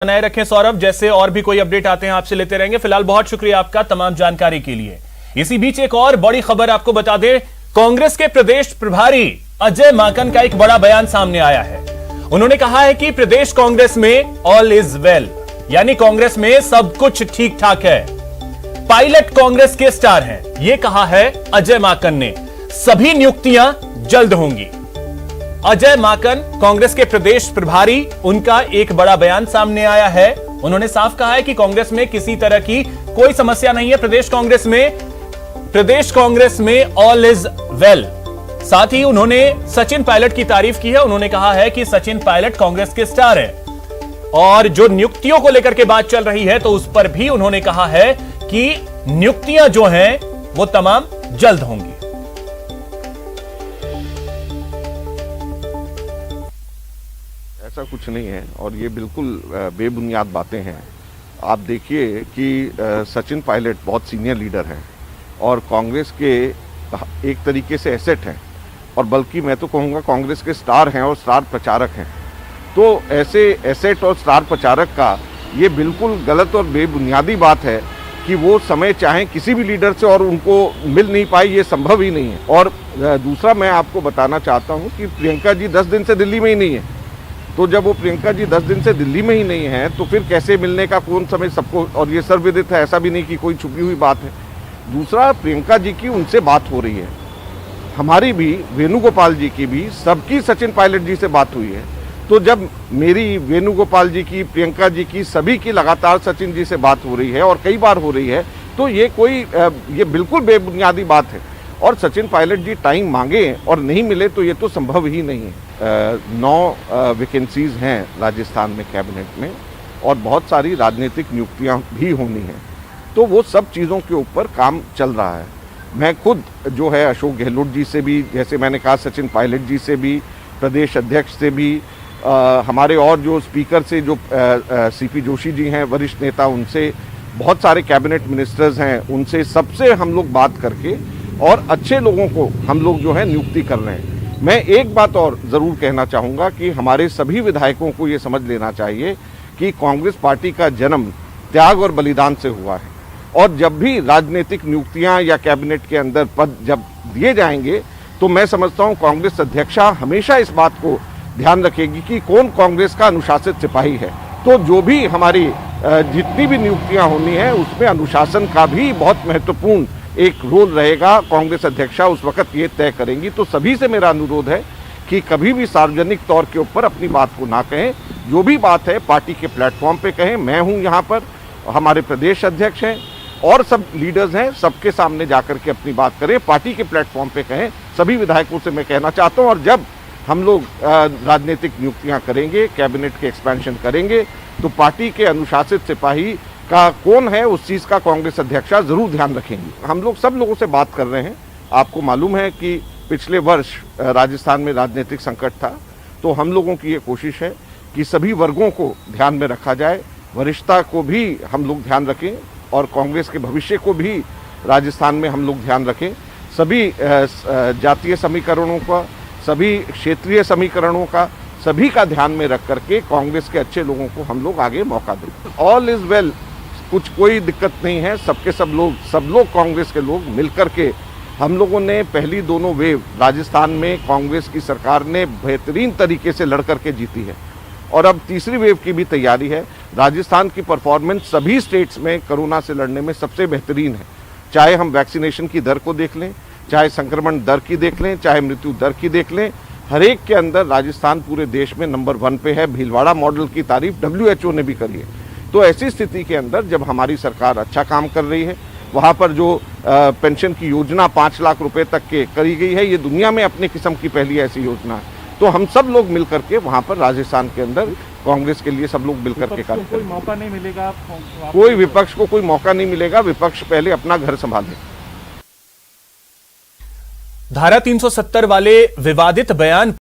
बनाए रखें सौरभ, जैसे और भी कोई अपडेट आते हैं आपसे लेते रहेंगे। फिलहाल बहुत शुक्रिया आपका तमाम जानकारी के लिए। इसी बीच एक और बड़ी खबर आपको बता दें, कांग्रेस के प्रदेश प्रभारी अजय माकन का एक बड़ा बयान सामने आया है। उन्होंने कहा है कि प्रदेश कांग्रेस में ऑल इज वेल, यानी कांग्रेस में सब कुछ ठीक ठाक है। पायलट कांग्रेस के स्टार हैं, यह कहा है अजय माकन ने। सभी नियुक्तियां जल्द होंगी। अजय माकन कांग्रेस के प्रदेश प्रभारी, उनका एक बड़ा बयान सामने आया है। उन्होंने साफ कहा है कि कांग्रेस में किसी तरह की कोई समस्या नहीं है। प्रदेश कांग्रेस में ऑल इज वेल। साथ ही उन्होंने सचिन पायलट की तारीफ की है। उन्होंने कहा है कि सचिन पायलट कांग्रेस के स्टार हैं और जो नियुक्तियों को लेकर के बात चल रही है तो उस पर भी उन्होंने कहा है कि नियुक्तियां जो हैं वो तमाम जल्द होंगी। ऐसा कुछ नहीं है और ये बिल्कुल बेबुनियाद बातें हैं। आप देखिए कि सचिन पायलट बहुत सीनियर लीडर हैं और कांग्रेस के एक तरीके से एसेट हैं और बल्कि मैं तो कहूँगा कांग्रेस के स्टार हैं और स्टार प्रचारक हैं। तो ऐसे एसेट और स्टार प्रचारक का ये बिल्कुल गलत और बेबुनियादी बात है कि वो समय चाहें किसी भी लीडर से और उनको मिल नहीं पाए, ये संभव ही नहीं है। और दूसरा मैं आपको बताना चाहता हूँ कि प्रियंका जी 10 दिन से दिल्ली में ही नहीं है। तो जब वो प्रियंका जी 10 दिन से दिल्ली में ही नहीं है तो फिर कैसे मिलने का कौन समय सबको, और ये सर्वविदित है, ऐसा भी नहीं कि कोई छुपी हुई बात है। दूसरा, प्रियंका जी की उनसे बात हो रही है, हमारी भी, वेणुगोपाल जी की भी, सबकी सचिन पायलट जी से बात हुई है। तो जब मेरी, वेणुगोपाल जी की, प्रियंका जी की, सभी की लगातार सचिन जी से बात हो रही है और कई बार हो रही है, तो ये बिल्कुल बेबुनियादी बात है। और सचिन पायलट जी टाइम मांगे और नहीं मिले तो ये तो संभव ही नहीं है। 9 वैकेंसीज हैं राजस्थान में कैबिनेट में और बहुत सारी राजनीतिक नियुक्तियां भी होनी हैं। तो वो सब चीज़ों के ऊपर काम चल रहा है। मैं खुद जो है अशोक गहलोत जी से भी, जैसे मैंने कहा, सचिन पायलट जी से भी, प्रदेश अध्यक्ष से भी, हमारे और जो स्पीकर से जो सीपी जोशी जी हैं वरिष्ठ नेता, उनसे, बहुत सारे कैबिनेट मिनिस्टर्स हैं, उनसे सबसे हम लोग बात करके और अच्छे लोगों को हम लोग जो है नियुक्ति कर रहे हैं। मैं एक बात और ज़रूर कहना चाहूँगा कि हमारे सभी विधायकों को ये समझ लेना चाहिए कि कांग्रेस पार्टी का जन्म त्याग और बलिदान से हुआ है और जब भी राजनीतिक नियुक्तियां या कैबिनेट के अंदर पद जब दिए जाएंगे तो मैं समझता हूं कांग्रेस अध्यक्षा हमेशा इस बात को ध्यान रखेगी कि कौन कांग्रेस का अनुशासित सिपाही है। तो जो भी हमारी जितनी भी नियुक्तियां होनी है उसमें अनुशासन का भी बहुत महत्वपूर्ण एक रोल रहेगा। कांग्रेस अध्यक्षा उस वक्त ये तय करेंगी। तो सभी से मेरा अनुरोध है कि कभी भी सार्वजनिक तौर के ऊपर अपनी बात को ना कहें। जो भी बात है पार्टी के प्लेटफॉर्म पे कहें। मैं हूँ यहाँ पर, हमारे प्रदेश अध्यक्ष हैं और सब लीडर्स हैं, सबके सामने जाकर के अपनी बात करें, पार्टी के प्लेटफॉर्म पे कहें। सभी विधायकों से मैं कहना चाहता हूँ। और जब हम लोग राजनीतिक नियुक्तियाँ करेंगे, कैबिनेट के एक्सपेंशन करेंगे, तो पार्टी के अनुशासित सिपाही का कौन है उस चीज़ का कांग्रेस अध्यक्षा जरूर ध्यान रखेंगी। हम लोग सब लोगों से बात कर रहे हैं। आपको मालूम है कि पिछले वर्ष राजस्थान में राजनीतिक संकट था, तो हम लोगों की ये कोशिश है कि सभी वर्गों को ध्यान में रखा जाए, वरिष्ठता को भी हम लोग ध्यान रखें और कांग्रेस के भविष्य को भी राजस्थान में हम लोग ध्यान रखें। सभी जातीय समीकरणों का, सभी क्षेत्रीय समीकरणों का, सभी का ध्यान में रख करके कांग्रेस के अच्छे लोगों को हम लोग आगे मौका दें। ऑल इज वेल, कुछ कोई दिक्कत नहीं है। सब लोग कांग्रेस के लोग मिलकर के, हम लोगों ने पहली दोनों वेव राजस्थान में कांग्रेस की सरकार ने बेहतरीन तरीके से लड़ करके जीती है और अब तीसरी वेव की भी तैयारी है। राजस्थान की परफॉर्मेंस सभी स्टेट्स में कोरोना से लड़ने में सबसे बेहतरीन है। चाहे हम वैक्सीनेशन की दर को देख लें, चाहे संक्रमण दर की देख लें, चाहे मृत्यु दर की देख लें, हर एक के अंदर राजस्थान पूरे देश में नंबर 1 पे है। भीलवाड़ा मॉडल की तारीफ WHO ने भी करी है। तो ऐसी स्थिति के अंदर जब हमारी सरकार अच्छा काम कर रही है, वहाँ पर जो पेंशन की योजना 5 लाख रुपए तक के करी गई है, ये दुनिया में अपने किस्म की पहली ऐसी योजना है। तो हम सब लोग मिल करके वहाँ पर राजस्थान के अंदर कांग्रेस के लिए सब लोग मिल करके कार्य करें। कोई मौका नहीं मिलेगा, कोई विपक्ष को कोई मौका नहीं मिलेगा। विपक्ष पहले अपना घर संभाले। धारा 370 वाले विवादित बयान